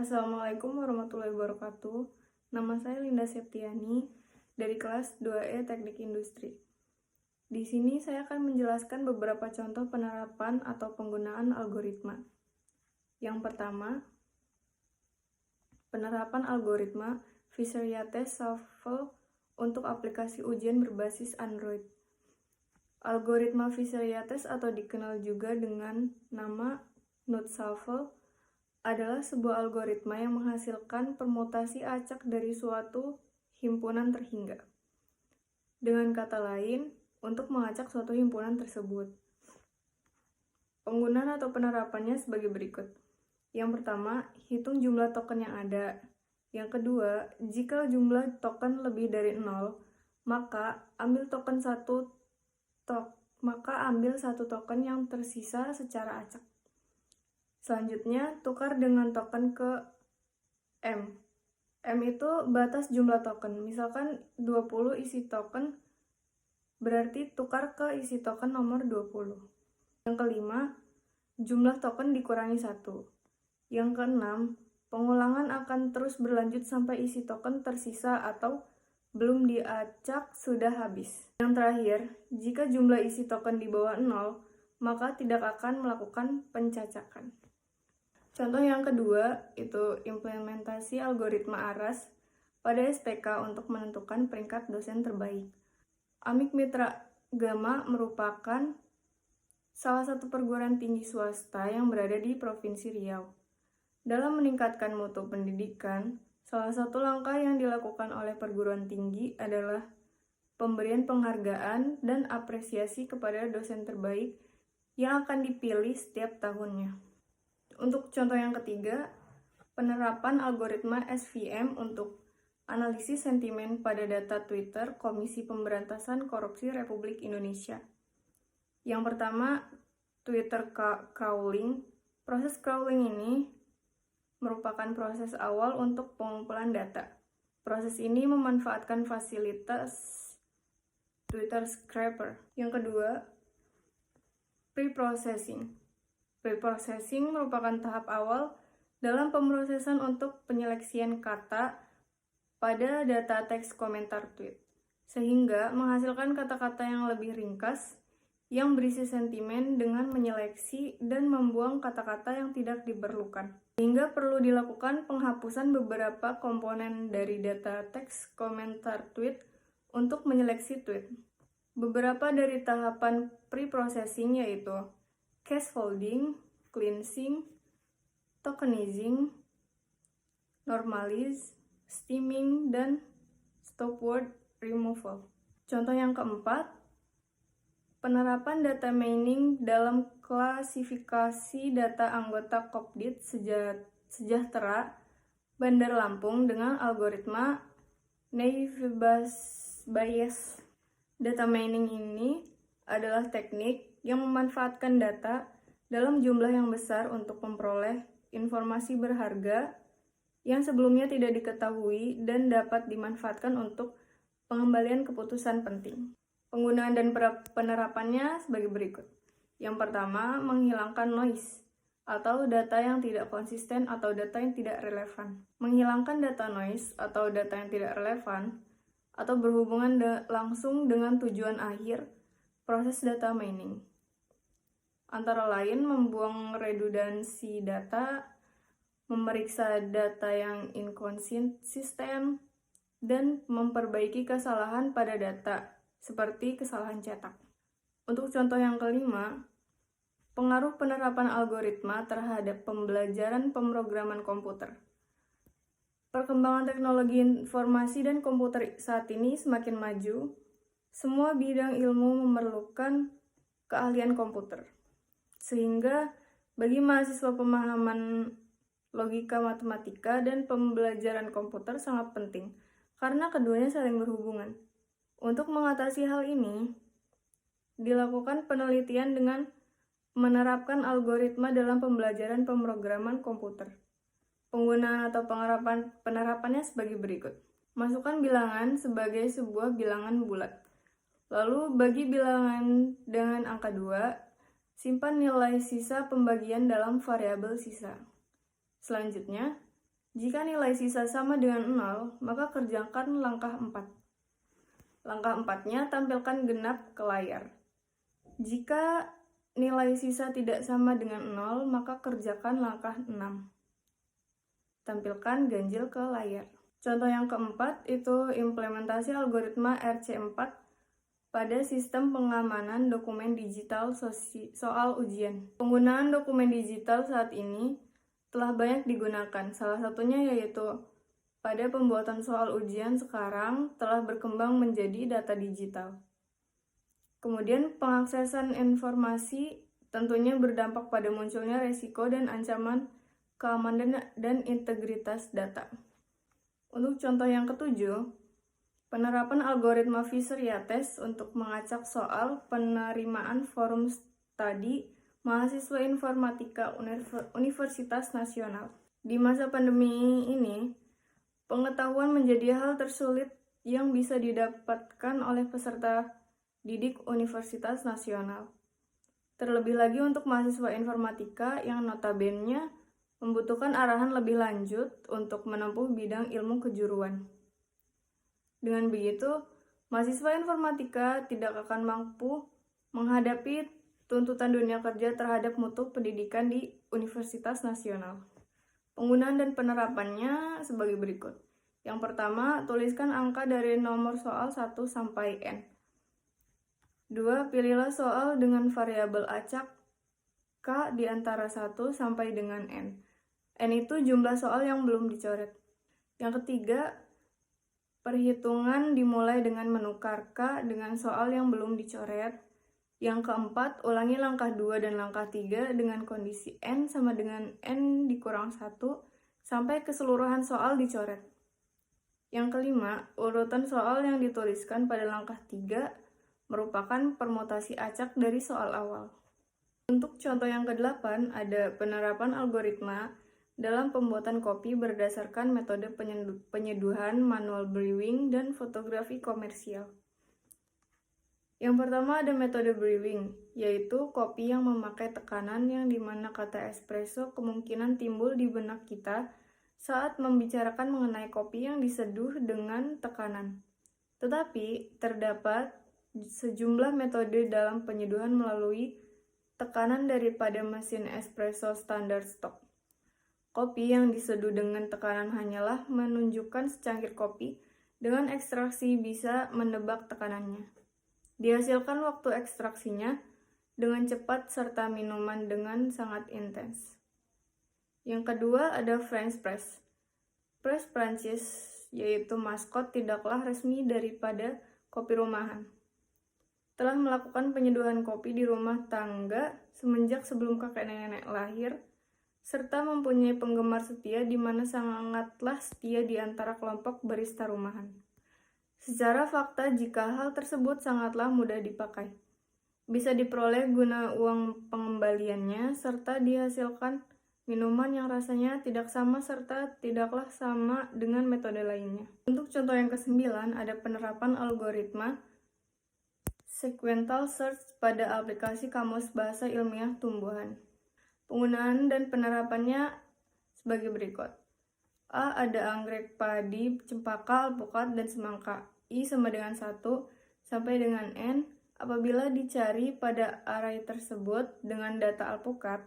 Assalamualaikum warahmatullahi wabarakatuh. Nama saya Linda Septiani dari kelas 2E Teknik Industri. Di sini saya akan menjelaskan beberapa contoh penerapan atau penggunaan algoritma. Yang pertama, penerapan algoritma Fisher-Yates Shuffle untuk aplikasi ujian berbasis Android. Algoritma Fisher-Yates atau dikenal juga dengan nama Nut Shuffle adalah sebuah algoritma yang menghasilkan permutasi acak dari suatu himpunan terhingga. Dengan kata lain, untuk mengacak suatu himpunan tersebut. Penggunaan atau penerapannya sebagai berikut. Yang pertama, hitung jumlah token yang ada. Yang kedua, jika jumlah token lebih dari 0, maka ambil satu token yang tersisa secara acak. Selanjutnya, tukar dengan token ke M. M itu batas jumlah token. Misalkan 20 isi token, berarti tukar ke isi token nomor 20. Yang kelima, jumlah token dikurangi 1. Yang keenam, pengulangan akan terus berlanjut sampai isi token tersisa atau belum diacak sudah habis. Yang terakhir, jika jumlah isi token di bawah 0, maka tidak akan melakukan pencacakan. Contoh yang kedua itu implementasi algoritma ARAS pada SPK untuk menentukan peringkat dosen terbaik. Amik Mitra Gama merupakan salah satu perguruan tinggi swasta yang berada di Provinsi Riau. Dalam meningkatkan mutu pendidikan, salah satu langkah yang dilakukan oleh perguruan tinggi adalah pemberian penghargaan dan apresiasi kepada dosen terbaik yang akan dipilih setiap tahunnya. Untuk contoh yang ketiga, penerapan algoritma SVM untuk analisis sentimen pada data Twitter Komisi Pemberantasan Korupsi Republik Indonesia. Yang pertama, Twitter crawling. Proses crawling ini merupakan proses awal untuk pengumpulan data. Proses ini memanfaatkan fasilitas Twitter Scraper. Yang kedua, pre-processing. Pre-processing merupakan tahap awal dalam pemrosesan untuk penyeleksian kata pada data teks komentar tweet, sehingga menghasilkan kata-kata yang lebih ringkas yang berisi sentimen dengan menyeleksi dan membuang kata-kata yang tidak diperlukan. Sehingga perlu dilakukan penghapusan beberapa komponen dari data teks komentar tweet untuk menyeleksi tweet. Beberapa dari tahapan pre-processing yaitu cache-folding, cleansing, tokenizing, normalize, steaming, dan stop-word removal. Contoh yang keempat, penerapan data mining dalam klasifikasi data anggota Kopdit Sejahtera Bandar Lampung dengan algoritma Naive Bayes. Data mining ini adalah teknik yang memanfaatkan data dalam jumlah yang besar untuk memperoleh informasi berharga yang sebelumnya tidak diketahui dan dapat dimanfaatkan untuk pengembalian keputusan penting. Penggunaan dan penerapannya sebagai berikut. Yang pertama, menghilangkan noise atau data yang tidak konsisten atau data yang tidak relevan. Menghilangkan data noise atau data yang tidak relevan atau berhubungan langsung dengan tujuan akhir proses data mining. Antara lain membuang redundansi data, memeriksa data yang inkonsisten, dan memperbaiki kesalahan pada data, seperti kesalahan cetak. Untuk contoh yang kelima, pengaruh penerapan algoritma terhadap pembelajaran pemrograman komputer. Perkembangan teknologi informasi dan komputer saat ini semakin maju. Semua bidang ilmu memerlukan keahlian komputer. Sehingga bagi mahasiswa pemahaman logika matematika dan pembelajaran komputer sangat penting karena keduanya saling berhubungan. Untuk mengatasi hal ini, dilakukan penelitian dengan menerapkan algoritma dalam pembelajaran pemrograman komputer. Penggunaan atau penerapannya sebagai berikut. Masukkan bilangan sebagai sebuah bilangan bulat. Lalu bagi bilangan dengan angka 2, simpan nilai sisa pembagian dalam variabel sisa. Selanjutnya, Jika nilai sisa sama dengan 0, maka kerjakan langkah 4. Langkah 4-nya tampilkan genap ke layar. Jika nilai sisa tidak sama dengan 0, maka kerjakan langkah 6. Tampilkan ganjil ke layar. Contoh yang keempat itu implementasi algoritma RC4 pada sistem pengamanan dokumen digital soal ujian. Penggunaan dokumen digital saat ini telah banyak digunakan. Salah satunya yaitu pada pembuatan soal ujian sekarang telah berkembang menjadi data digital. Kemudian pengaksesan informasi tentunya berdampak pada munculnya resiko dan ancaman keamanan dan integritas data. Untuk contoh yang ketujuh, penerapan algoritma Fisher-Yates untuk mengacak soal penerimaan forum studi mahasiswa informatika Universitas Nasional. Di masa pandemi ini, pengetahuan menjadi hal tersulit yang bisa didapatkan oleh peserta didik Universitas Nasional. Terlebih lagi untuk mahasiswa informatika yang notabene membutuhkan arahan lebih lanjut untuk menempuh bidang ilmu kejuruan. Dengan begitu, mahasiswa informatika tidak akan mampu menghadapi tuntutan dunia kerja terhadap mutu pendidikan di Universitas Nasional. Penggunaan dan penerapannya sebagai berikut. Yang pertama, tuliskan angka dari nomor soal 1 sampai N. 2. Pilihlah soal dengan variabel acak K di antara 1 sampai dengan N. N itu jumlah soal yang belum dicoret. Yang ketiga, perhitungan dimulai dengan menukar K dengan soal yang belum dicoret. Yang keempat, ulangi langkah 2 dan langkah 3 dengan kondisi N sama dengan N dikurang 1 sampai keseluruhan soal dicoret. Yang kelima, urutan soal yang dituliskan pada langkah 3 merupakan permutasi acak dari soal awal. Untuk contoh yang ke-8, ada penerapan algoritma dalam pembuatan kopi berdasarkan metode penyeduhan, manual brewing, dan fotografi komersial. Yang pertama ada metode brewing, yaitu kopi yang memakai tekanan yang dimana kata espresso kemungkinan timbul di benak kita saat membicarakan mengenai kopi yang diseduh dengan tekanan. Tetapi terdapat sejumlah metode dalam penyeduhan melalui tekanan daripada mesin espresso standar stok. Kopi yang diseduh dengan tekanan hanyalah menunjukkan secangkir kopi, dengan ekstraksi bisa menebak tekanannya. Dihasilkan waktu ekstraksinya dengan cepat serta minuman dengan sangat intens. Yang kedua ada French press. Press Prancis, yaitu maskot tidaklah resmi daripada kopi rumahan. Telah melakukan penyeduhan kopi di rumah tangga semenjak sebelum kakek nenek lahir, serta mempunyai penggemar setia di mana sangatlah setia di antara kelompok barista rumahan. Secara fakta, jika hal tersebut sangatlah mudah dipakai, bisa diperoleh guna uang pengembaliannya, serta dihasilkan minuman yang rasanya tidak sama serta tidaklah sama dengan metode lainnya. Untuk contoh yang ke-9, ada penerapan algoritma sequential search pada aplikasi Kamus Bahasa Ilmiah Tumbuhan. Penggunaan dan penerapannya sebagai berikut. A. Ada anggrek, padi, cempaka, alpukat, dan semangka. I sama dengan 1 sampai dengan N. Apabila dicari pada array tersebut dengan data alpukat,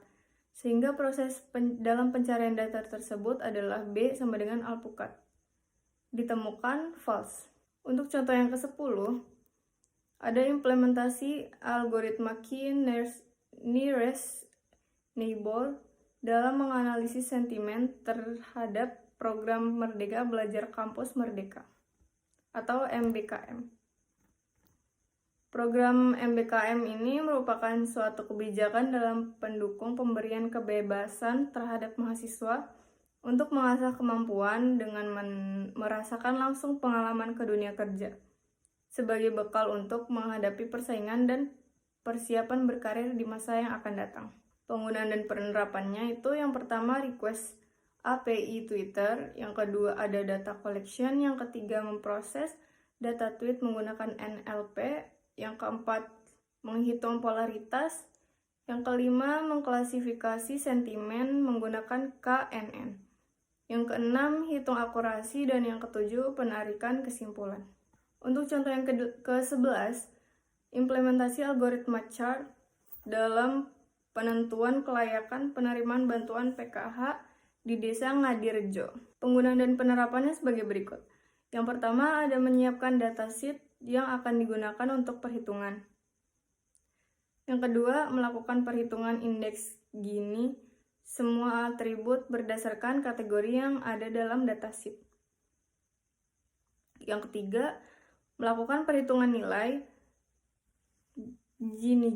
sehingga proses dalam pencarian data tersebut adalah B sama dengan alpukat. Ditemukan false. Untuk contoh yang ke-10, ada implementasi algoritma key nearest neighbor dalam menganalisis sentimen terhadap program Merdeka Belajar Kampus Merdeka atau MBKM. Program MBKM ini merupakan suatu kebijakan dalam pendukung pemberian kebebasan terhadap mahasiswa untuk mengasah kemampuan dengan merasakan langsung pengalaman ke dunia kerja sebagai bekal untuk menghadapi persaingan dan persiapan berkarir di masa yang akan datang. Penggunaan dan penerapannya itu yang pertama request API Twitter, yang kedua ada data collection, yang ketiga memproses data tweet menggunakan NLP, yang keempat menghitung polaritas, yang kelima mengklasifikasi sentimen menggunakan KNN. Yang keenam, hitung akurasi, dan yang ketujuh, penarikan kesimpulan. Untuk contoh yang ke-11, implementasi algoritma chart dalam penentuan kelayakan penerimaan bantuan PKH di Desa Ngadirejo. Penggunaan dan penerapannya sebagai berikut. Yang pertama, ada menyiapkan datasheet yang akan digunakan untuk perhitungan. Yang kedua, melakukan perhitungan indeks Gini semua atribut berdasarkan kategori yang ada dalam datasheet. Yang ketiga, melakukan perhitungan nilai Gini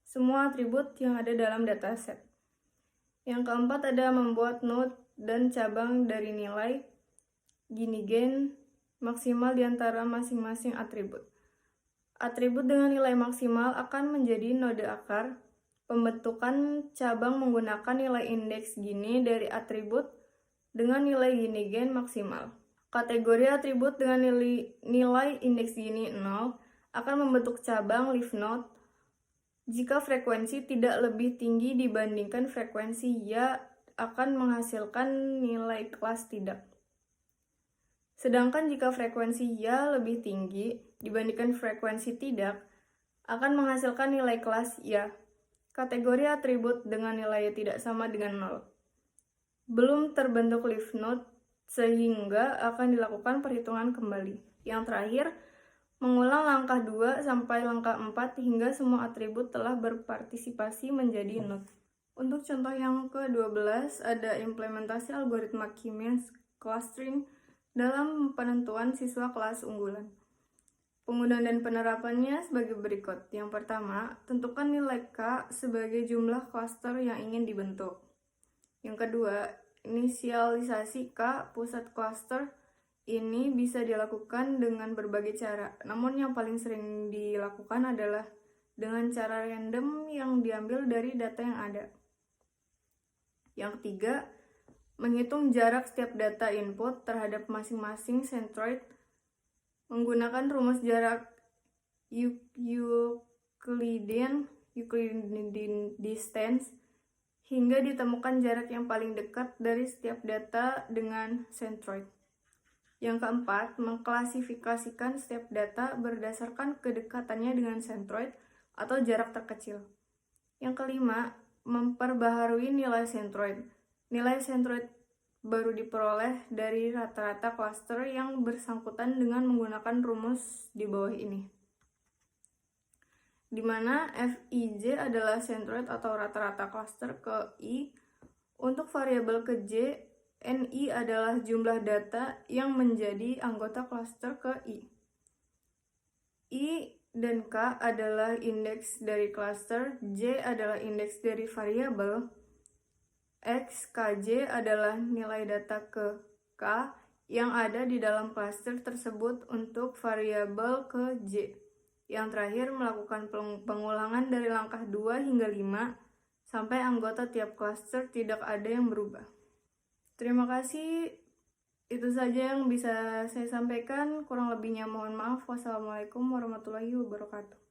semua atribut yang ada dalam dataset. Yang keempat, ada membuat node dan cabang dari nilai Gini maksimal di antara masing-masing atribut. Atribut dengan nilai maksimal akan menjadi node akar. Pembentukan cabang menggunakan nilai indeks Gini dari atribut dengan nilai Gini maksimal. Kategori atribut dengan nilai indeks Gini 0 akan membentuk cabang leaf node jika frekuensi tidak lebih tinggi dibandingkan frekuensi ya akan menghasilkan nilai kelas tidak. Sedangkan jika frekuensi ya lebih tinggi dibandingkan frekuensi tidak akan menghasilkan nilai kelas ya. Kategori atribut dengan nilai tidak sama dengan 0. Belum terbentuk leaf node sehingga akan dilakukan perhitungan kembali. Yang terakhir, mengulang langkah 2 sampai langkah 4 hingga semua atribut telah berpartisipasi menjadi node. Untuk contoh yang ke-12, ada implementasi algoritma K-means clustering dalam penentuan siswa kelas unggulan. Penggunaan dan penerapannya sebagai berikut. Yang pertama, tentukan nilai K sebagai jumlah klaster yang ingin dibentuk. Yang kedua, inisialisasi K pusat klaster ini bisa dilakukan dengan berbagai cara. Namun yang paling sering dilakukan adalah dengan cara random yang diambil dari data yang ada. Yang ketiga, menghitung jarak setiap data input terhadap masing-masing centroid menggunakan rumus jarak Euclidean distance hingga ditemukan jarak yang paling dekat dari setiap data dengan centroid. Yang keempat, mengklasifikasikan setiap data berdasarkan kedekatannya dengan centroid atau jarak terkecil. Yang kelima, memperbaharui nilai centroid. Nilai centroid baru diperoleh dari rata-rata klaster yang bersangkutan dengan menggunakan rumus di bawah ini, di mana Fij adalah centroid atau rata-rata klaster ke I. Untuk variabel ke J, Ni adalah jumlah data yang menjadi anggota klaster ke I. I dan K adalah indeks dari klaster, J adalah indeks dari variabel, X, Kj adalah nilai data ke K yang ada di dalam klaster tersebut untuk variabel ke J. Yang terakhir, melakukan pengulangan dari langkah 2 hingga 5 sampai anggota tiap klaster tidak ada yang berubah. Terima kasih. Itu saja yang bisa saya sampaikan. Kurang lebihnya mohon maaf. Wassalamualaikum warahmatullahi wabarakatuh.